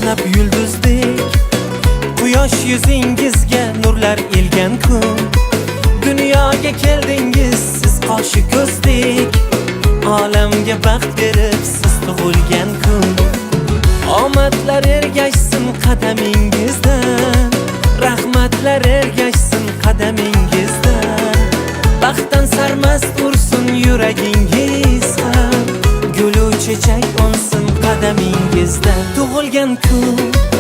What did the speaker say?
portlab yulduzdek, quyosh yuzingizga nurlar ilgan kun. Dunyoga keldingiz siz qoshi ko'zdek, olamga baxt berib siz tug'ilgan kun. Omadlar ergashsin qadamingizdan, rahmatlar ergashsin qadamingizdan. Baxtdan sarmast ursin yuragingiz ham, gulu chechak unsin qadamingizdan. Tug'ilgan kun